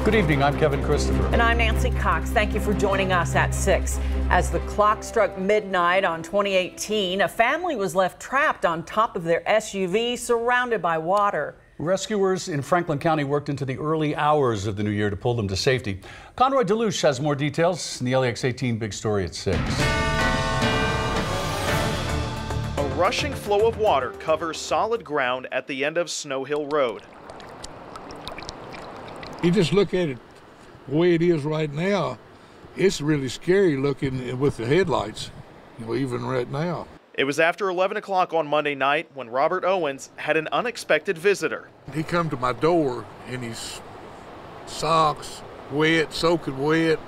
Good evening, I'm Kevin Christopher. And I'm Nancy Cox. Thank you for joining us at 6. As the clock struck midnight on 2018, a family was left trapped on top of their SUV surrounded by water. Rescuers in Franklin County worked into the early hours of the new year to pull them to safety. Conroy DeLuche has more details in the LEX 18 big story at 6. A rushing flow of water covers solid ground at the end of Snow Hill Road. You just look at it the way it is right now, it's really scary looking with the headlights, even right now. It was after 11 o'clock on Monday night when Robert Owens had an unexpected visitor. He come to my door in his socks, wet, soaking wet,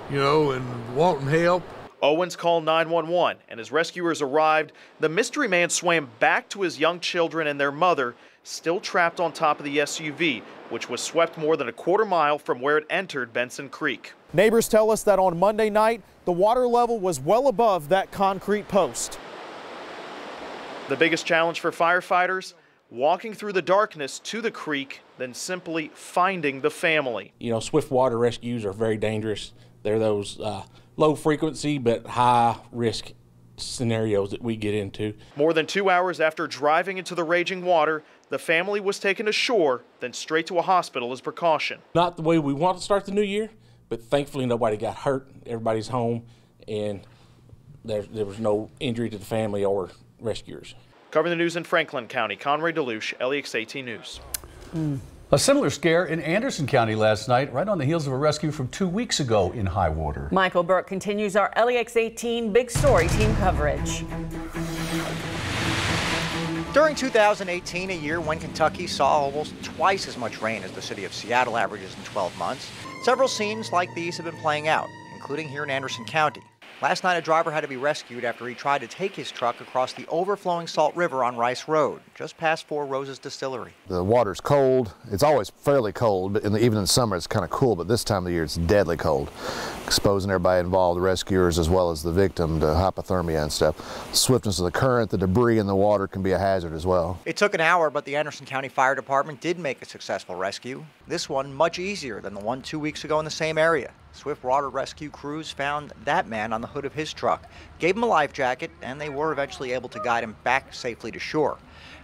and wanting help. Owens called 911, and as rescuers arrived, the mystery man swam back to his young children and their mother, still trapped on top of the SUV, which was swept more than a quarter mile from where it entered Benson Creek. Neighbors tell us that on Monday night, the water level was well above that concrete post. The biggest challenge for firefighters, walking through the darkness to the creek, then simply finding the family. Swift water rescues are very dangerous. They're those low frequency but high risk scenarios that we get into. More than 2 hours after driving into the raging water, the family was taken ashore, then straight to a hospital as precaution. Not the way we want to start the new year, but thankfully nobody got hurt. Everybody's home, and there was no injury to the family or rescuers. Covering the news in Franklin County, Conroy DeLuche, LEX 18 News. A similar scare in Anderson County last night, right on the heels of a rescue from 2 weeks ago in high water. Michael Burke continues our LEX 18 big story team coverage. During 2018, a year when Kentucky saw almost twice as much rain as the city of Seattle averages in 12 months, several scenes like these have been playing out, including here in Anderson County. Last night, a driver had to be rescued after he tried to take his truck across the overflowing Salt River on Rice Road, just past Four Roses Distillery. The water's cold. It's always fairly cold, but even in summer it's kind of cool, but this time of the year it's deadly cold, exposing everybody involved, the rescuers as well as the victim, to hypothermia and stuff. The swiftness of the current, the debris in the water can be a hazard as well. It took an hour, but the Anderson County Fire Department did make a successful rescue. This one much easier than the one 2 weeks ago in the same area. Swift water rescue crews found that man on the hood of his truck, gave him a life jacket, and they were eventually able to guide him back safely to shore.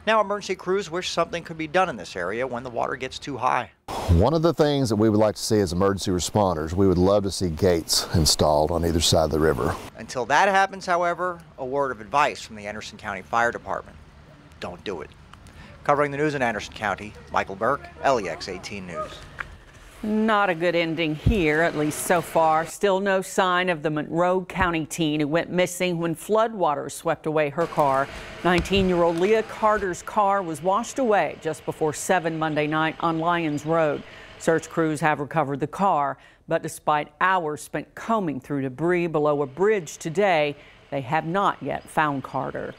Now emergency crews wish something could be done in this area when the water gets too high. One of the things that we would like to see as emergency responders, we would love to see gates installed on either side of the river. Until that happens, however, a word of advice from the Anderson County Fire Department: don't do it. Covering the news in Anderson County, Michael Burke, LEX 18 News. Not a good ending here, at least so far. Still no sign of the Monroe County teen who went missing when floodwaters swept away her car. 19-year-old Leah Carter's car was washed away just before 7 Monday night on Lyons Road. Search crews have recovered the car, but despite hours spent combing through debris below a bridge today, they have not yet found Carter.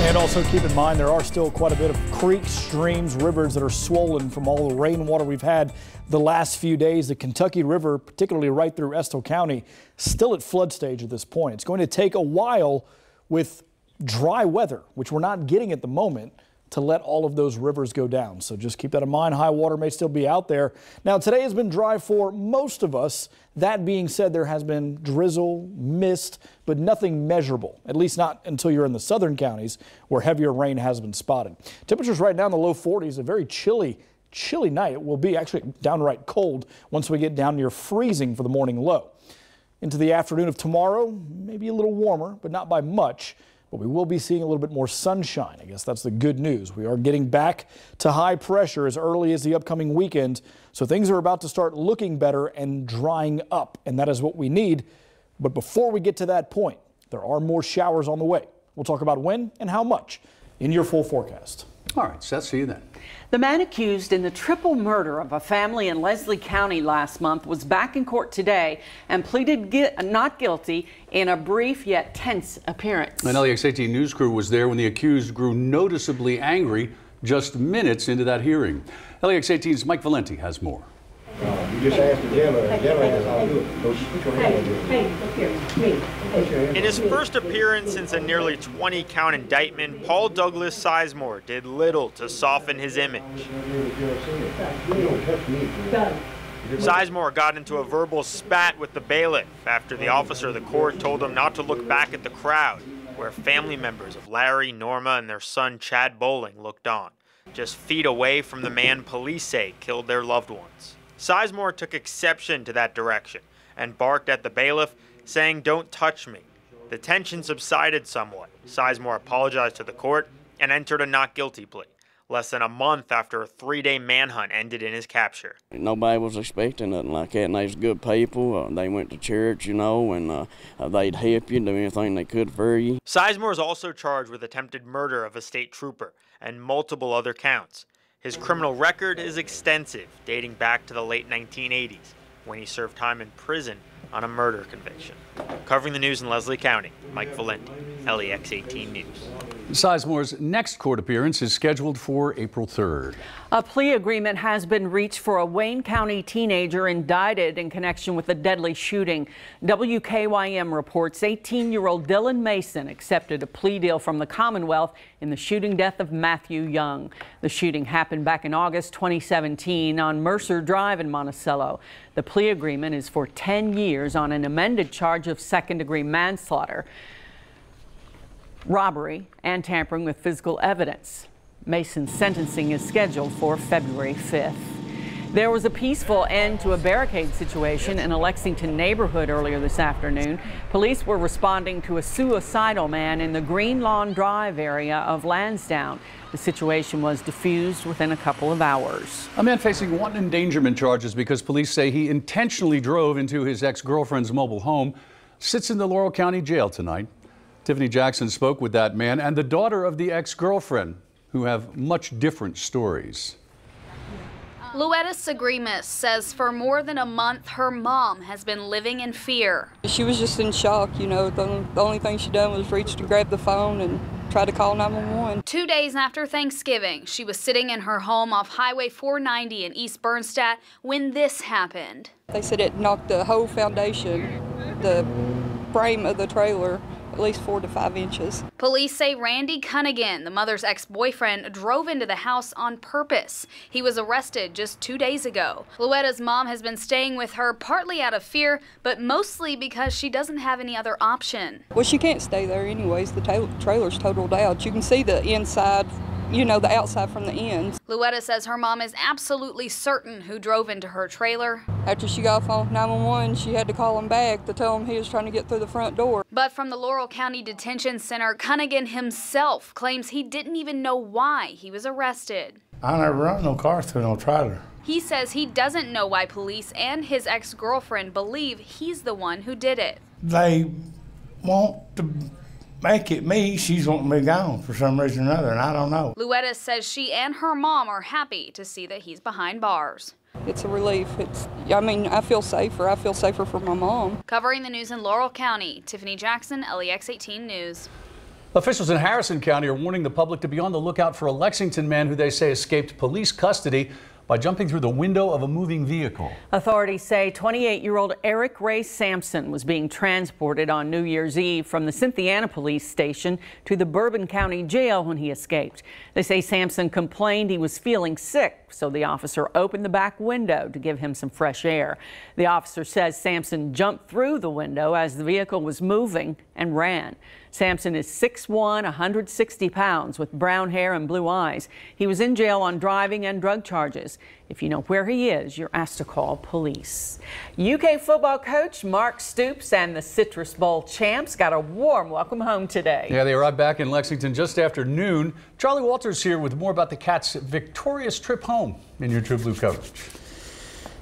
And also keep in mind, there are still quite a bit of creeks, streams, rivers that are swollen from all the rainwater we've had the last few days. The Kentucky River, particularly right through Estill County, still at flood stage at this point. It's going to take a while with dry weather, which we're not getting at the moment, to let all of those rivers go down. So just keep that in mind. High water may still be out there. Now, today has been dry for most of us. That being said, there has been drizzle, mist, but nothing measurable, at least not until you're in the southern counties where heavier rain has been spotted. Temperatures right now in the low 40s, a very chilly night. It will be actually downright cold once we get down near freezing for the morning low. Into the afternoon of tomorrow, maybe a little warmer, but not by much. But we will be seeing a little bit more sunshine. I guess that's the good news. We are getting back to high pressure as early as the upcoming weekend. So things are about to start looking better and drying up. And that is what we need. But before we get to that point, there are more showers on the way. We'll talk about when and how much in your full forecast. All right, Seth, see you then. The man accused in the triple murder of a family in Leslie County last month was back in court today and pleaded not guilty in a brief yet tense appearance. An LEX 18 news crew was there when the accused grew noticeably angry just minutes into that hearing. LEX 18's Mike Valenti has more. You just asked the jailer, and that's all good. Hey, look here, me. In his first appearance since a nearly 20-count indictment, Paul Douglas Sizemore did little to soften his image. Sizemore got into a verbal spat with the bailiff after the officer of the court told him not to look back at the crowd, where family members of Larry, Norma, and their son Chad Bowling looked on, just feet away from the man police say killed their loved ones. Sizemore took exception to that direction and barked at the bailiff, saying, "Don't touch me." The tension subsided somewhat. Sizemore apologized to the court and entered a not guilty plea, less than a month after a 3-day manhunt ended in his capture. Nobody was expecting nothing like that, and they was good people. They went to church, you know, and they'd help you, do anything they could for you. Sizemore is also charged with attempted murder of a state trooper and multiple other counts. His criminal record is extensive, dating back to the late 1980s, when he served time in prison on a murder conviction. Covering the news in Leslie County, Mike Valenti, LEX 18 News. Sizemore's next court appearance is scheduled for April 3rd. A plea agreement has been reached for a Wayne County teenager indicted in connection with the deadly shooting. WKYM reports 18-year-old Dylan Mason accepted a plea deal from the Commonwealth in the shooting death of Matthew Young. The shooting happened back in August 2017 on Mercer Drive in Monticello. The plea agreement is for 10 years on an amended charge of second-degree manslaughter, robbery, and tampering with physical evidence. Mason's sentencing is scheduled for February 5th. There was a peaceful end to a barricade situation in a Lexington neighborhood earlier this afternoon. Police were responding to a suicidal man in the Green Lawn Drive area of Lansdowne. The situation was diffused within a couple of hours. A man facing wanton endangerment charges because police say he intentionally drove into his ex-girlfriend's mobile home sits in the Laurel County Jail tonight. Tiffany Jackson spoke with that man and the daughter of the ex-girlfriend, who have much different stories. Luetta Sagremus says for more than a month, her mom has been living in fear. She was just in shock, you know. The only thing she done was reach to grab the phone and try to call 911. 2 days after Thanksgiving, she was sitting in her home off Highway 490 in East Bernstadt when this happened. They said it knocked the whole foundation, the frame of the trailer, at least 4 to 5 inches. Police say Randy Cunnigan, the mother's ex-boyfriend, drove into the house on purpose. He was arrested just 2 days ago. Luetta's mom has been staying with her partly out of fear, but mostly because she doesn't have any other option. Well, she can't stay there anyways. The trailer's totaled out. You can see the inside, you know, the outside from the ends. Luetta says her mom is absolutely certain who drove into her trailer. After she got off on 911, she had to call him back to tell him he was trying to get through the front door. But from the Laurel County Detention Center, Cunnigan himself claims he didn't even know why he was arrested. I never run no car through no trailer. He says he doesn't know why police and his ex-girlfriend believe he's the one who did it. They want to make it me. She's wanting me gone for some reason or another, and I don't know. Luetta says she and her mom are happy to see that he's behind bars. It's a relief. I mean, I feel safer. I feel safer for my mom. Covering the news in Laurel County, Tiffany Jackson, LEX 18 News. Officials in Harrison County are warning the public to be on the lookout for a Lexington man who they say escaped police custody by jumping through the window of a moving vehicle. Authorities say 28-year-old Eric Ray Sampson was being transported on New Year's Eve from the Cynthiana police station to the Bourbon County jail when he escaped. They say Sampson complained he was feeling sick, so the officer opened the back window to give him some fresh air. The officer says Sampson jumped through the window as the vehicle was moving and ran. Sampson is 6'1", 160 pounds with brown hair and blue eyes. He was in jail on driving and drug charges. If you know where he is, you're asked to call police. UK football coach Mark Stoops and the Citrus Bowl champs got a warm welcome home today. Yeah, they arrived back in Lexington just after noon. Charlie Walters here with more about the Cats' victorious trip home in your True Blue coverage.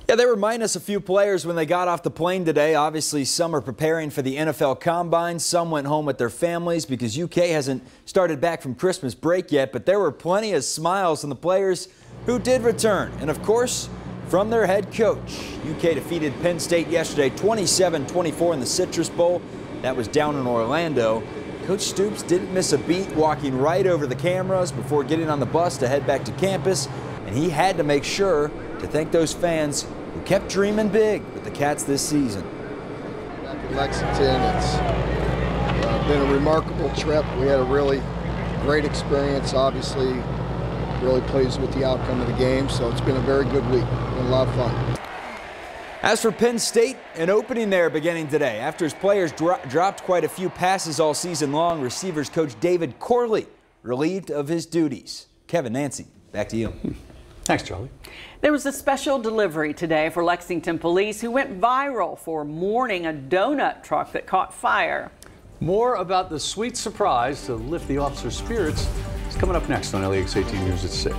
Yeah, they were minus a few players when they got off the plane today. Obviously, some are preparing for the NFL Combine. Some went home with their families because UK hasn't started back from Christmas break yet. But there were plenty of smiles on the players who did return. And, of course, from their head coach. UK defeated Penn State yesterday 27-24 in the Citrus Bowl. That was down in Orlando. Coach Stoops didn't miss a beat, walking right over the cameras before getting on the bus to head back to campus. And he had to make sure to thank those fans who kept dreaming big with the Cats this season. Back in Lexington, it's been a remarkable trip. We had a really great experience, obviously. Really pleased with the outcome of the game, so it's been a very good week. Been a lot of fun. As for Penn State, an opening there beginning today. After his players dropped quite a few passes all season long, receivers coach David Corley relieved of his duties. Kevin, Nancy, back to you. Thanks, Charlie. There was a special delivery today for Lexington police who went viral for mourning a donut truck that caught fire. More about the sweet surprise to lift the officer's spirits is coming up next on LEX 18 News at 6.